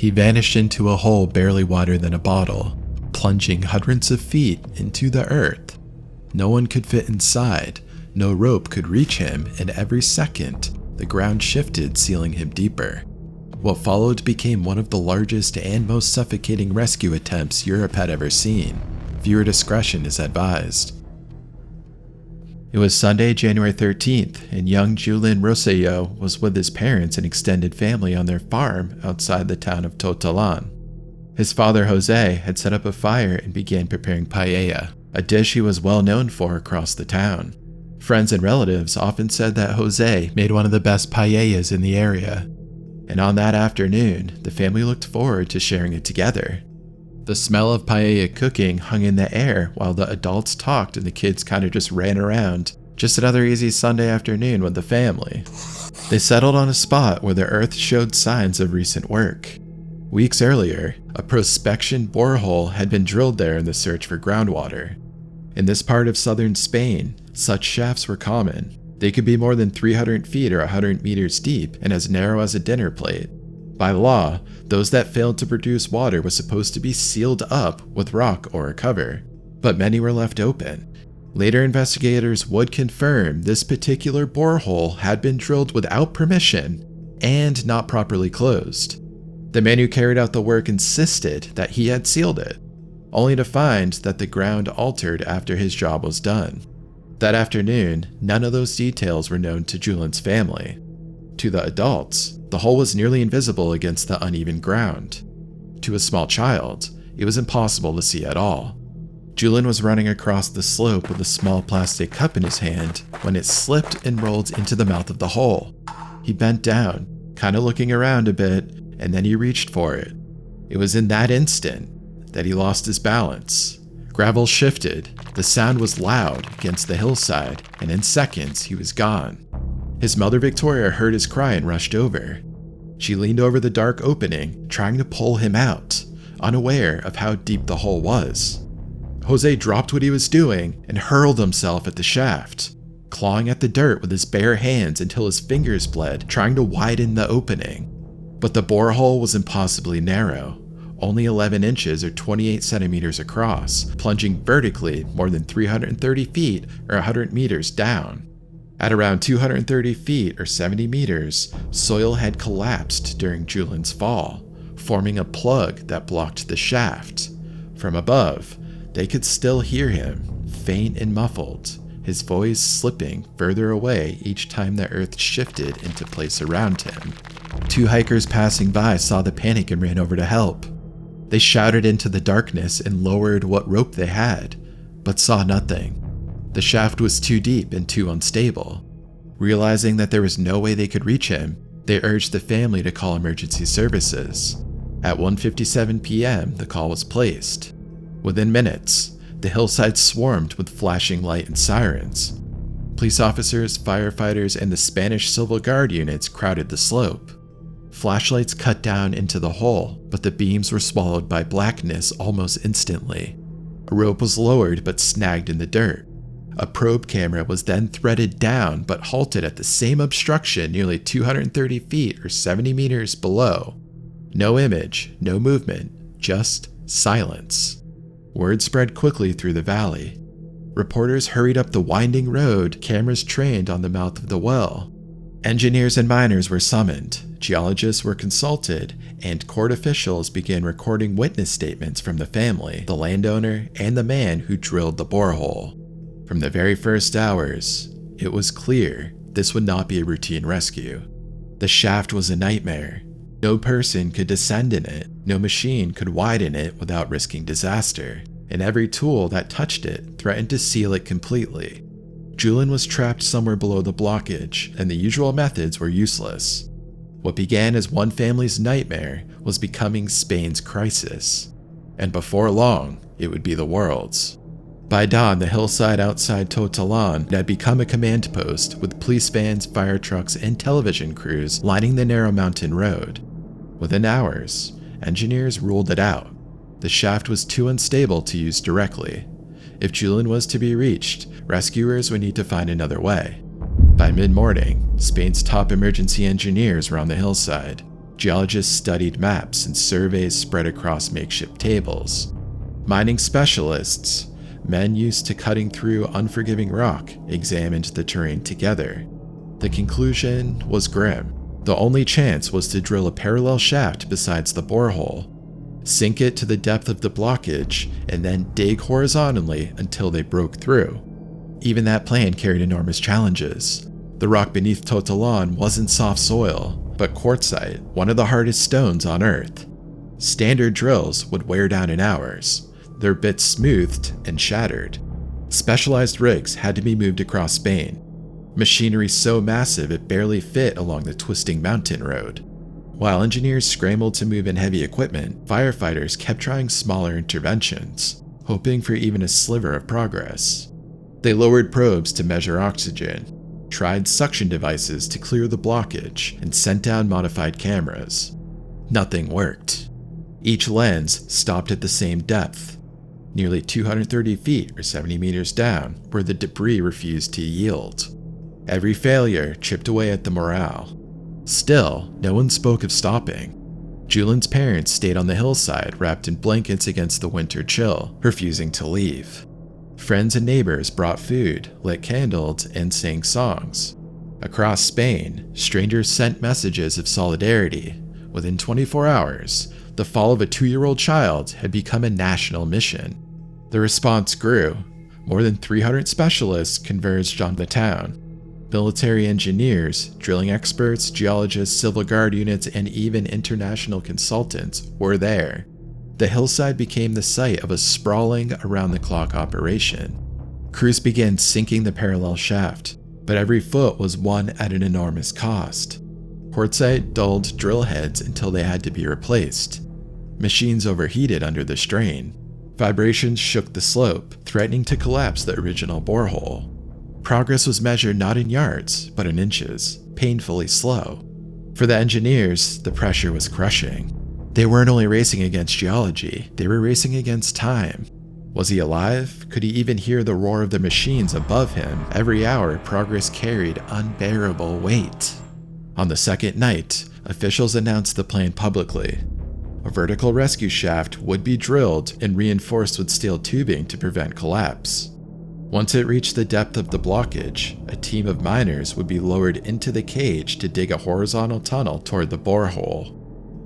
He vanished into a hole barely wider than a bottle, plunging hundreds of feet into the earth. No one could fit inside, no rope could reach him, and every second, the ground shifted, sealing him deeper. What followed became one of the largest and most suffocating rescue attempts Europe had ever seen. Viewer discretion is advised. It was Sunday, January 13th, and young Julien Rosselló was with his parents and extended family on their farm outside the town of Totalan. His father, Jose, had set up a fire and began preparing paella, a dish he was well known for across the town. Friends and relatives often said that Jose made one of the best paellas in the area, and on that afternoon, the family looked forward to sharing it together. The smell of paella cooking hung in the air while the adults talked and the kids kind of just ran around. Just another easy Sunday afternoon with the family. They settled on a spot where the earth showed signs of recent work. Weeks earlier, a prospection borehole had been drilled there in the search for groundwater. In this part of southern Spain, such shafts were common. They could be more than 300 feet or 100 meters deep and as narrow as a dinner plate. By law, those that failed to produce water was supposed to be sealed up with rock or a cover, but many were left open. Later investigators would confirm this particular borehole had been drilled without permission and not properly closed. The man who carried out the work insisted that he had sealed it, only to find that the ground altered after his job was done. That afternoon, none of those details were known to Julien's family. To the adults, the hole was nearly invisible against the uneven ground. To a small child, it was impossible to see at all. Julien was running across the slope with a small plastic cup in his hand when it slipped and rolled into the mouth of the hole. He bent down, kind of looking around a bit, and then he reached for it. It was in that instant that he lost his balance. Gravel shifted, the sound was loud against the hillside, and in seconds he was gone. His mother Victoria heard his cry and rushed over. She leaned over the dark opening, trying to pull him out, unaware of how deep the hole was. Jose dropped what he was doing and hurled himself at the shaft, clawing at the dirt with his bare hands until his fingers bled, trying to widen the opening. But the borehole was impossibly narrow, only 11 inches or 28 centimeters across, plunging vertically more than 330 feet or 100 meters down. At around 230 feet or 70 meters, soil had collapsed during Julien's fall, forming a plug that blocked the shaft. From above, they could still hear him, faint and muffled, his voice slipping further away each time the earth shifted into place around him. 2 hikers passing by saw the panic and ran over to help. They shouted into the darkness and lowered what rope they had, but saw nothing. The shaft was too deep and too unstable. Realizing that there was no way they could reach him, they urged the family to call emergency services. At 1:57 p.m., the call was placed. Within minutes, the hillside swarmed with flashing light and sirens. Police officers, firefighters, and the Spanish Civil Guard units crowded the slope. Flashlights cut down into the hole, but the beams were swallowed by blackness almost instantly. A rope was lowered but snagged in the dirt. A probe camera was then threaded down but halted at the same obstruction nearly 230 feet or 70 meters below. No image, no movement, just silence. Word spread quickly through the valley. Reporters hurried up the winding road, cameras trained on the mouth of the well. Engineers and miners were summoned, geologists were consulted, and court officials began recording witness statements from the family, the landowner, and the man who drilled the borehole. From the very first hours, it was clear this would not be a routine rescue. The shaft was a nightmare. No person could descend in it, no machine could widen it without risking disaster, and every tool that touched it threatened to seal it completely. Julien was trapped somewhere below the blockage, and the usual methods were useless. What began as one family's nightmare was becoming Spain's crisis, and before long, it would be the world's. By dawn, the hillside outside Totalan had become a command post with police vans, fire trucks, and television crews lining the narrow mountain road. Within hours, engineers ruled it out. The shaft was too unstable to use directly. If Julien was to be reached, rescuers would need to find another way. By mid-morning, Spain's top emergency engineers were on the hillside. Geologists studied maps and surveys spread across makeshift tables. Mining specialists, men used to cutting through unforgiving rock, examined the terrain together. The conclusion was grim. The only chance was to drill a parallel shaft besides the borehole, sink it to the depth of the blockage, and then dig horizontally until they broke through. Even that plan carried enormous challenges. The rock beneath Totalan wasn't soft soil, but quartzite, one of the hardest stones on Earth. Standard drills would wear down in hours, their bits smoothed and shattered. Specialized rigs had to be moved across Spain, machinery so massive it barely fit along the twisting mountain road. While engineers scrambled to move in heavy equipment, firefighters kept trying smaller interventions, hoping for even a sliver of progress. They lowered probes to measure oxygen, tried suction devices to clear the blockage, and sent down modified cameras. Nothing worked. Each lens stopped at the same depth, nearly 230 feet or 70 meters down, where the debris refused to yield. Every failure chipped away at the morale. Still, no one spoke of stopping. Julian's parents stayed on the hillside, wrapped in blankets against the winter chill, refusing to leave. Friends and neighbors brought food, lit candles, and sang songs. Across Spain, strangers sent messages of solidarity. Within 24 hours, the fall of a 2-year-old child had become a national mission. The response grew. More than 300 specialists converged on the town. Military engineers, drilling experts, geologists, civil guard units, and even international consultants were there. The hillside became the site of a sprawling, around-the-clock operation. Crews began sinking the parallel shaft, but every foot was won at an enormous cost. Quartzite dulled drill heads until they had to be replaced. Machines overheated under the strain. Vibrations shook the slope, threatening to collapse the original borehole. Progress was measured not in yards, but in inches, painfully slow. For the engineers, the pressure was crushing. They weren't only racing against geology, they were racing against time. Was he alive? Could he even hear the roar of the machines above him? Every hour, progress carried unbearable weight. On the second night, officials announced the plan publicly. A vertical rescue shaft would be drilled and reinforced with steel tubing to prevent collapse. Once it reached the depth of the blockage, a team of miners would be lowered into the cage to dig a horizontal tunnel toward the borehole.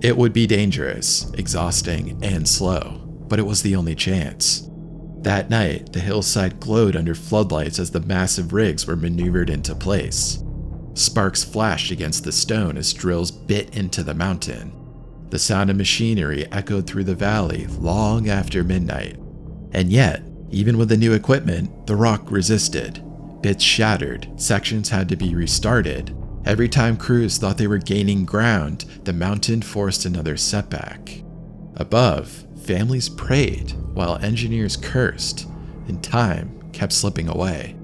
It would be dangerous, exhausting, and slow, but it was the only chance. That night, the hillside glowed under floodlights as the massive rigs were maneuvered into place. Sparks flashed against the stone as drills bit into the mountain. The sound of machinery echoed through the valley long after midnight. And yet, even with the new equipment, the rock resisted. Bits shattered, sections had to be restarted. Every time crews thought they were gaining ground, the mountain forced another setback. Above, families prayed while engineers cursed, and time kept slipping away.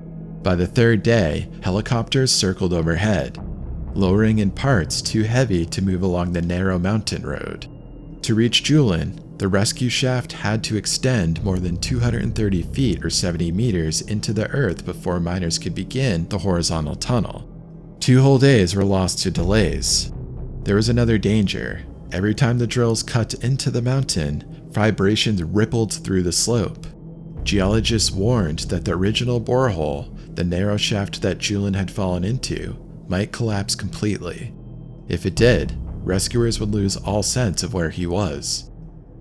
By the third day, helicopters circled overhead, lowering in parts too heavy to move along the narrow mountain road. To reach Julian, the rescue shaft had to extend more than 230 feet or 70 meters into the earth before miners could begin the horizontal tunnel. 2 whole days were lost to delays. There was another danger. Every time the drills cut into the mountain, vibrations rippled through the slope. Geologists warned that the original borehole, the narrow shaft that Julian had fallen into, might collapse completely. If it did, rescuers would lose all sense of where he was.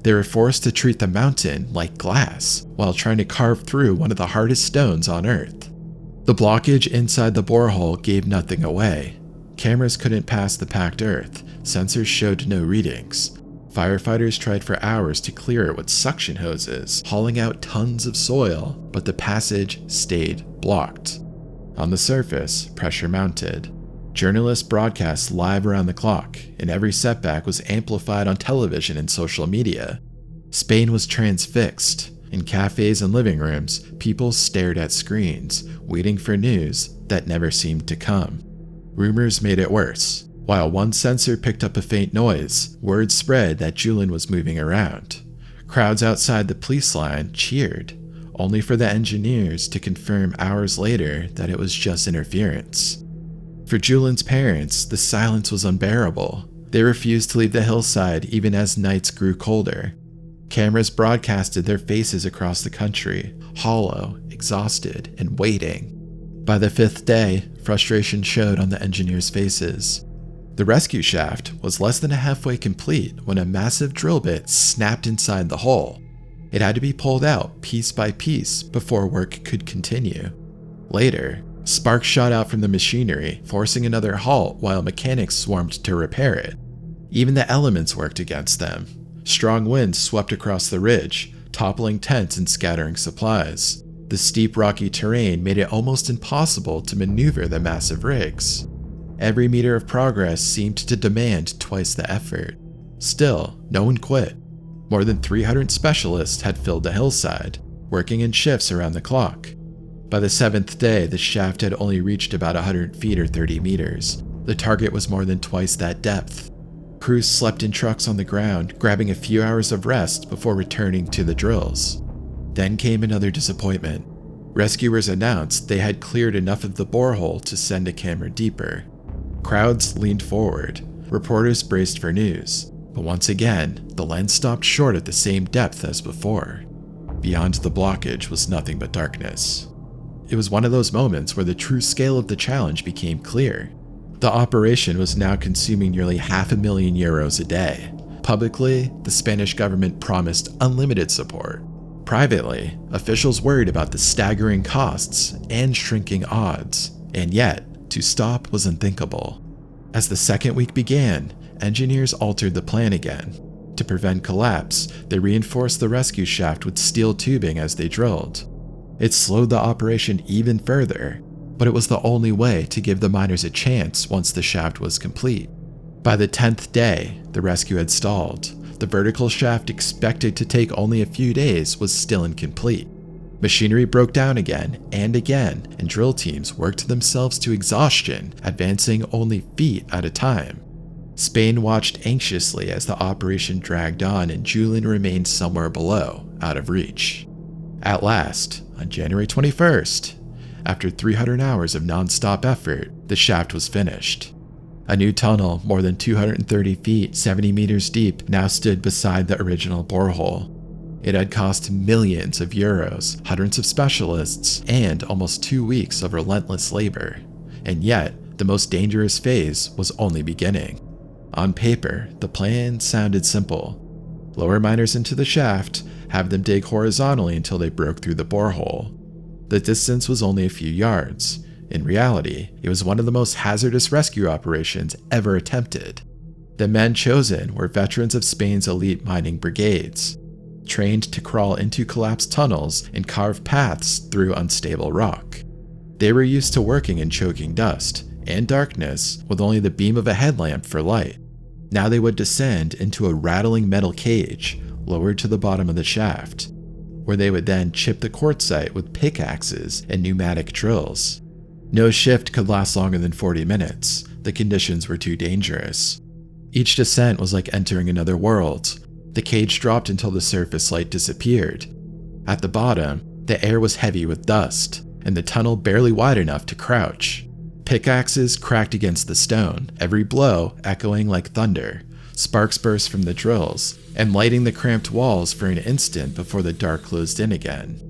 They were forced to treat the mountain like glass while trying to carve through one of the hardest stones on Earth. The blockage inside the borehole gave nothing away. Cameras couldn't pass the packed earth, sensors showed no readings. Firefighters tried for hours to clear it with suction hoses, hauling out tons of soil, but the passage stayed blocked. On the surface, pressure mounted. Journalists broadcast live around the clock, and every setback was amplified on television and social media. Spain was transfixed. In cafes and living rooms, people stared at screens, waiting for news that never seemed to come. Rumors made it worse. While one sensor picked up a faint noise, word spread that Julian was moving around. Crowds outside the police line cheered, only for the engineers to confirm hours later that it was just interference. For Julian's parents, the silence was unbearable. They refused to leave the hillside even as nights grew colder. Cameras broadcasted their faces across the country, hollow, exhausted, and waiting. By the 5th day, frustration showed on the engineers' faces. The rescue shaft was less than halfway complete when a massive drill bit snapped inside the hole. It had to be pulled out piece by piece before work could continue. Later, sparks shot out from the machinery, forcing another halt while mechanics swarmed to repair it. Even the elements worked against them. Strong winds swept across the ridge, toppling tents and scattering supplies. The steep rocky terrain made it almost impossible to maneuver the massive rigs. Every meter of progress seemed to demand twice the effort. Still, no one quit. More than 300 specialists had filled the hillside, working in shifts around the clock. By the 7th day, the shaft had only reached about 100 feet or 30 meters. The target was more than twice that depth. Crews slept in trucks on the ground, grabbing a few hours of rest before returning to the drills. Then came another disappointment. Rescuers announced they had cleared enough of the borehole to send a camera deeper. Crowds leaned forward. Reporters braced for news. But once again, the lens stopped short at the same depth as before. Beyond the blockage was nothing but darkness. It was one of those moments where the true scale of the challenge became clear. The operation was now consuming nearly €500,000 a day. Publicly, the Spanish government promised unlimited support. Privately, officials worried about the staggering costs and shrinking odds, and yet, to stop was unthinkable. As the second week began, engineers altered the plan again. To prevent collapse, they reinforced the rescue shaft with steel tubing as they drilled. It slowed the operation even further, but it was the only way to give the miners a chance once the shaft was complete. By the 10th day, the rescue had stalled. The vertical shaft, expected to take only a few days, was still incomplete. Machinery broke down again, and drill teams worked themselves to exhaustion, advancing only feet at a time. Spain watched anxiously as the operation dragged on and Julian remained somewhere below, out of reach. At last, on January 21st, after 300 hours of non-stop effort, the shaft was finished. A new tunnel, more than 230 feet, 70 meters deep, now stood beside the original borehole. It had cost millions of euros, hundreds of specialists, and almost 2 weeks of relentless labor. And yet, the most dangerous phase was only beginning. On paper, the plan sounded simple. Lower miners into the shaft, have them dig horizontally until they broke through the borehole. The distance was only a few yards. In reality, it was one of the most hazardous rescue operations ever attempted. The men chosen were veterans of Spain's elite mining brigades, trained to crawl into collapsed tunnels and carve paths through unstable rock. They were used to working in choking dust and darkness with only the beam of a headlamp for light. Now they would descend into a rattling metal cage lowered to the bottom of the shaft, where they would then chip the quartzite with pickaxes and pneumatic drills. No shift could last longer than 40 minutes. The conditions were too dangerous. Each descent was like entering another world. The cage dropped until the surface light disappeared. At the bottom, the air was heavy with dust, and the tunnel barely wide enough to crouch. Pickaxes cracked against the stone, every blow echoing like thunder. Sparks burst from the drills, and lighting the cramped walls for an instant before the dark closed in again.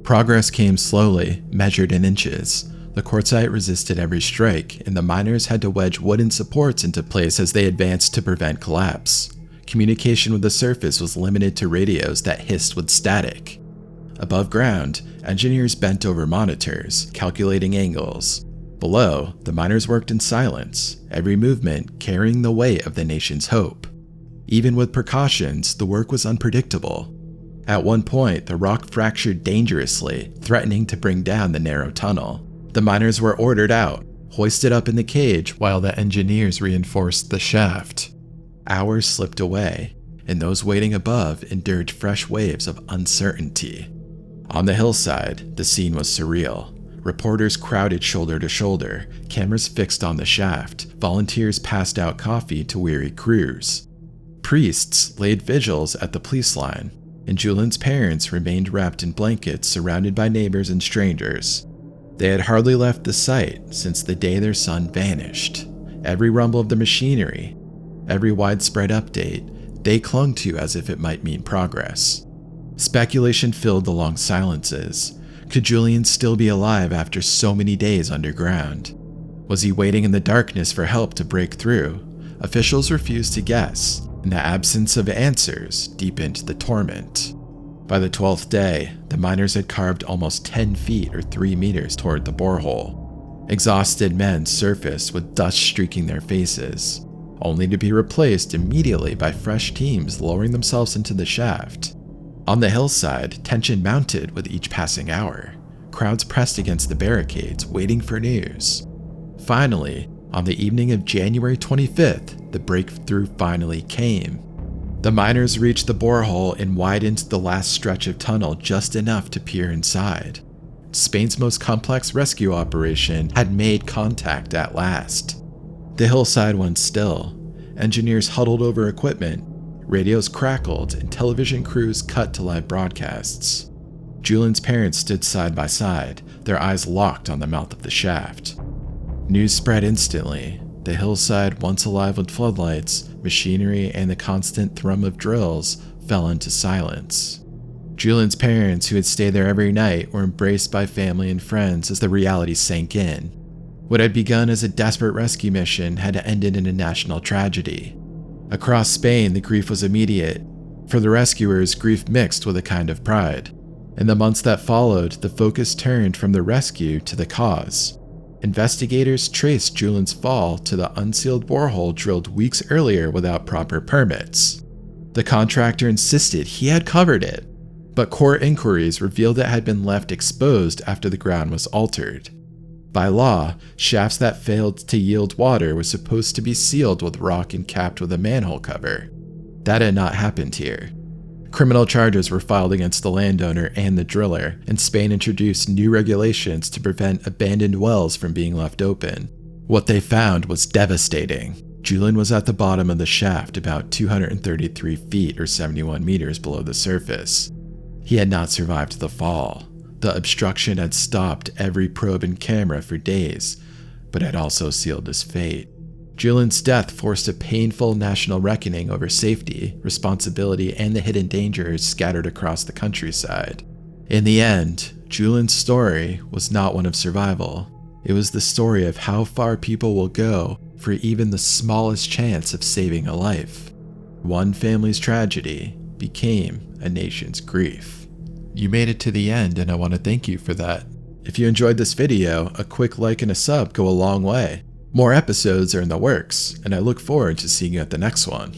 Progress came slowly, measured in inches. The quartzite resisted every strike, and the miners had to wedge wooden supports into place as they advanced to prevent collapse. Communication with the surface was limited to radios that hissed with static. Above ground, engineers bent over monitors, calculating angles. Below, the miners worked in silence, every movement carrying the weight of the nation's hope. Even with precautions, the work was unpredictable. At one point, the rock fractured dangerously, threatening to bring down the narrow tunnel. The miners were ordered out, hoisted up in the cage while the engineers reinforced the shaft. Hours slipped away, and those waiting above endured fresh waves of uncertainty. On the hillside, the scene was surreal. Reporters crowded shoulder to shoulder, cameras fixed on the shaft. Volunteers passed out coffee to weary crews. Priests laid vigils at the police line, and Julian's parents remained wrapped in blankets surrounded by neighbors and strangers. They had hardly left the site since the day their son vanished. Every rumble of the machinery, Every widespread update they clung to as if it might mean progress. Speculation filled the long silences. Could Julian still be alive after so many days underground? Was he waiting in the darkness for help to break through? Officials refused to guess, and the absence of answers deepened the torment. By the 12th day, the miners had carved almost 10 feet or 3 meters toward the borehole. Exhausted men surfaced with dust streaking their faces, only to be replaced immediately by fresh teams lowering themselves into the shaft. On the hillside, tension mounted with each passing hour. Crowds pressed against the barricades, waiting for news. Finally, on the evening of January 25th, the breakthrough finally came. The miners reached the borehole and widened the last stretch of tunnel just enough to peer inside. Spain's most complex rescue operation had made contact at last. The hillside went still. Engineers huddled over equipment, radios crackled, and television crews cut to live broadcasts. Julian's parents stood side by side, their eyes locked on the mouth of the shaft. News spread instantly. The hillside, once alive with floodlights, machinery, and the constant thrum of drills, fell into silence. Julian's parents, who had stayed there every night, were embraced by family and friends as the reality sank in. What had begun as a desperate rescue mission had ended in a national tragedy. Across Spain, the grief was immediate. For the rescuers, grief mixed with a kind of pride. In the months that followed, the focus turned from the rescue to the cause. Investigators traced Julian's fall to the unsealed borehole drilled weeks earlier without proper permits. The contractor insisted he had covered it, but court inquiries revealed it had been left exposed after the ground was altered. By law, shafts that failed to yield water were supposed to be sealed with rock and capped with a manhole cover. That had not happened here. Criminal charges were filed against the landowner and the driller, and Spain introduced new regulations to prevent abandoned wells from being left open. What they found was devastating. Julian was at the bottom of the shaft about 233 feet or 71 meters below the surface. He had not survived the fall. The obstruction had stopped every probe and camera for days, but had also sealed his fate. Julian's death forced a painful national reckoning over safety, responsibility, and the hidden dangers scattered across the countryside. In the end, Julian's story was not one of survival. It was the story of how far people will go for even the smallest chance of saving a life. One family's tragedy became a nation's grief. You made it to the end, and I want to thank you for that. If you enjoyed this video, a quick like and a sub go a long way. More episodes are in the works, and I look forward to seeing you at the next one.